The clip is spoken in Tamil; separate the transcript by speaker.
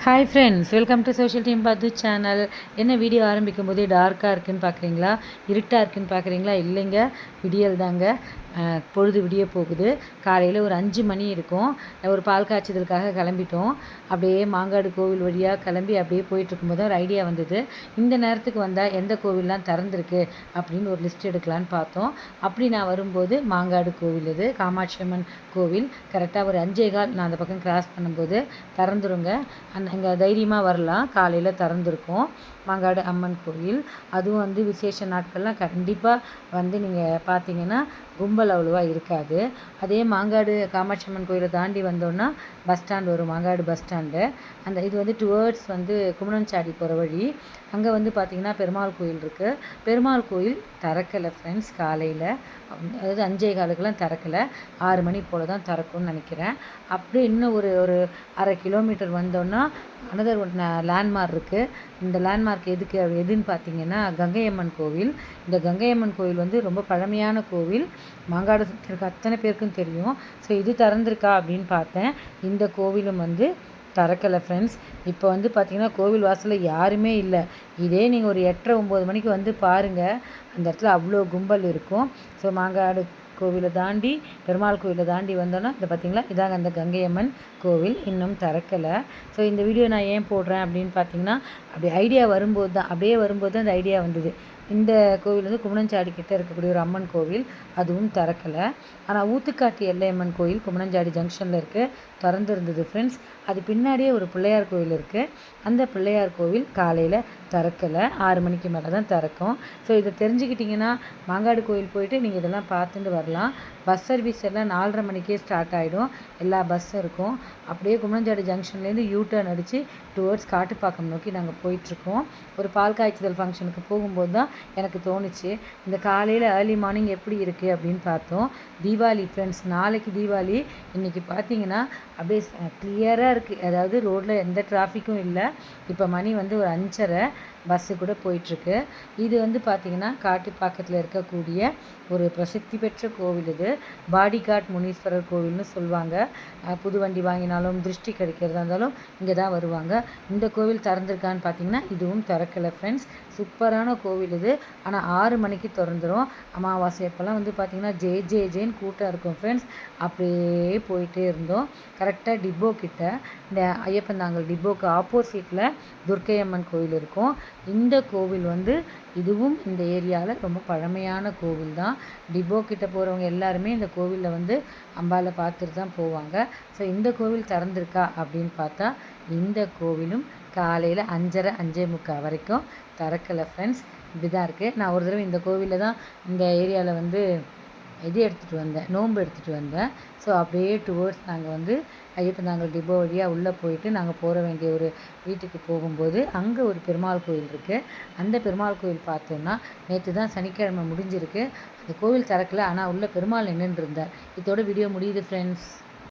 Speaker 1: Hi friends, welcome to social team பாத்து சேனல். என்ன வீடியோ ஆரம்பிக்கும் போதே டார்க்காக இருக்குதுன்னு பார்க்குறீங்களா, இருட்டாக இருக்குதுன்னு பார்க்குறீங்களா? இல்லைங்க, விடியல் தாங்க. பொழுது விடிய போகுது. காலையில் ஒரு 5 மணி இருக்கும். ஒரு பால் காய்ச்சதுக்காக கிளம்பிட்டோம். அப்படியே மாங்காடு கோவில் வழியாக கிளம்பி அப்படியே போயிட்டுருக்கும்போது ஒரு ஐடியா வந்தது. இந்த நேரத்துக்கு வந்தால் எந்த கோவில்லாம் திறந்துருக்கு அப்படின்னு ஒரு லிஸ்ட் எடுக்கலான்னு பார்த்தோம். அப்படி நான் வரும்போது மாங்காடு கோவில், இது காமாட்சி அம்மன் கோவில். கரெக்டாக ஒரு 5:15 நான் அந்த பக்கம் கிராஸ் பண்ணும்போது திறந்துருங்க. இங்கே தைரியமாக வரலாம். காலையில் திறந்துருக்கும் மாங்காடு அம்மன் கோயில். அதுவும் விசேஷ நாட்கள்லாம் கண்டிப்பாக நீங்கள் பார்த்தீங்கன்னா கும்பல் அவ்வளோவா இருக்காது. அதே மாங்காடு காமாட்சி அம்மன் கோயிலை தாண்டி வந்தோன்னா பஸ் ஸ்டாண்ட் வரும், மாங்காடு பஸ் ஸ்டாண்டு. அந்த இது டுவர்ட்ஸ் குமணன்சாடி போகிற வழி. அங்கே பார்த்திங்கன்னா பெருமாள் கோயில் இருக்குது. பெருமாள் கோயில் திறக்கலை ஃப்ரெண்ட்ஸ் காலையில், அதாவது 5:15 திறக்கலை. 6 மணி போல் தான் திறக்கும்னு நினைக்கிறேன். அப்படியே இன்னும் ஒரு 1/2 கிலோமீட்டர் வந்தோன்னா அனதர் ஒன் லேண்ட்மார்க் இருக்குது. இந்த லேண்ட்மார்க் எதுன்னு பார்த்தீங்கன்னா கங்கையம்மன் கோவில். இந்த கங்கையம்மன் கோவில் ரொம்ப பழமையான கோவில். மாங்காடு இருக்க அத்தனை பேருக்கும் தெரியும். ஸோ இது திறந்திருக்கா அப்படின்னு பார்த்தேன். இந்த கோவிலும் திறக்கலை ஃப்ரெண்ட்ஸ். இப்போ பார்த்திங்கன்னா கோவில் வாசலில் யாருமே இல்லை. இதே நீங்கள் ஒரு 8:30-9 மணிக்கு பாருங்கள், அந்த இடத்துல அவ்வளோ கும்பல் இருக்கும். ஸோ மாங்காடு கோவிலை தாண்டி பெருமாள் கோவிலை தாண்டி வந்தோன்னா இந்த பார்த்திங்களா, இதாங்க அந்த கங்கையம்மன் கோவில் இன்னும் திறக்கலை. ஸோ இந்த வீடியோ நான் ஏன் போடுறேன் அப்படின்னு பார்த்தீங்கன்னா, அப்படி ஐடியா வரும்போது தான் அந்த ஐடியா வந்தது. இந்த கோவில் குமணஞ்சாடி கிட்டே இருக்கக்கூடிய ஒரு அம்மன் கோவில், அதுவும் திறக்கலை. ஆனால் ஊத்துக்காட்டு எல்லையம்மன் கோயில் குமணஞ்சாடி ஜங்ஷனில் இருக்குது, திறந்துருந்தது ஃப்ரெண்ட்ஸ். அது பின்னாடியே ஒரு பிள்ளையார் கோவில் இருக்குது. அந்த பிள்ளையார் கோவில் காலையில் திறக்கலை. 6 மணிக்கு மேலே தான் திறக்கும். ஸோ இதை தெரிஞ்சுக்கிட்டிங்கன்னா மாங்காடு கோயில் போயிட்டு நீங்கள் இதெல்லாம் பார்த்துட்டு வரலாம். பஸ் சர்வீஸ் எல்லாம் 4:30 மணிக்கே ஸ்டார்ட் ஆகிடும். எல்லா பஸ்ஸும் இருக்கும். அப்படியே குமணஞ்சாடி ஜங்ஷன்லேருந்து யூட்டர்ன் அடித்து டுவர்ட்ஸ் காட்டுப்பாக்கம் நோக்கி நாங்கள் போயிட்டுருக்கோம். ஒரு பால் காய்ச்சுதல் ஃபங்க்ஷனுக்கு போகும்போது தான் எனக்கு தோணுச்சு, இந்த காலையில் ஏர்லி மார்னிங் எப்படி இருக்குது அப்படின்னு பார்த்தோம். தீபாவளி ஃப்ரெண்ட்ஸ், நாளைக்கு தீபாவளி. இன்றைக்கி பார்த்தீங்கன்னா அப்படியே கிளியராக இருக்குது. அதாவது ரோட்டில் எந்த டிராஃபிக்கும் இல்லை. இப்போ மணி ஒரு 5:30, பஸ்ஸு கூட போயிட்டுருக்கு. இது பார்த்திங்கன்னா காட்டுப்பாக்கத்தில் இருக்கக்கூடிய ஒரு பிரசித்தி பெற்ற கோவில். இது பாடிகாட் முனீஸ்வரர் கோவில்னு சொல்லுவாங்க. புது வண்டி வாங்கினாலும் திருஷ்டி கிடைக்கிறதா இருந்தாலும் இங்கே தான் வருவாங்க. இந்த கோவில் திறந்துருக்கான்னு பார்த்தீங்கன்னா இதுவும் திறக்கலை ஃப்ரெண்ட்ஸ். சூப்பரான கோவில் இது. ஆனால் 6 மணிக்கு திறந்துடும். அமாவாசை அப்போல்லாம் பார்த்திங்கன்னா ஜேன்னு கூட்டம் இருக்கும் ஃப்ரெண்ட்ஸ். அப்படியே போயிட்டே இருந்தோம். கரெக்டாக டிப்போ கிட்ட, இந்த ஐயப்பந்தாங்கல் டிப்போக்கு ஆப்போசிட்டில் துர்க்கையம்மன் கோவில் இருக்கும். இந்த கோவில் இதுவும் இந்த ஏரியாவில் ரொம்ப பழமையான கோவில் தான். டிப்போ கிட்ட போகிறவங்க எல்லாருமே இந்த கோவிலில் அம்பாவை பார்த்துட்டு தான் போவாங்க. ஸோ இந்த கோவில் திறந்திருக்கா அப்படின்னு பார்த்தா இந்த கோவிலும் காலையில் 5:30 5:45 வரைக்கும் திறக்கலை ஃப்ரெண்ட்ஸ். இப்படி தான் இருக்குது. நான் ஒரு தடவை இந்த கோவிலில் தான் இந்த ஏரியாவில் இது எடுத்துகிட்டு வந்தேன், நோன்பு எடுத்துகிட்டு வந்தேன். ஸோ அப்படியே டுவர்ட்ஸ் நாங்கள் ஐயப்பந்தாங்கல் டிப்போ வழியாக உள்ளே போயிட்டு நாங்கள் போக வேண்டிய ஒரு வீட்டுக்கு போகும்போது அங்கே ஒரு பெருமாள் கோயில் இருக்குது. அந்த பெருமாள் கோயில் பார்த்தோன்னா நேற்று தான் சனிக்கிழமை முடிஞ்சிருக்கு. அந்த கோவில் திறக்கலை, ஆனால் உள்ள பெருமாள் நின்றுட்டு இருந்தார். இதோட வீடியோ முடியுது ஃப்ரெண்ட்ஸ்.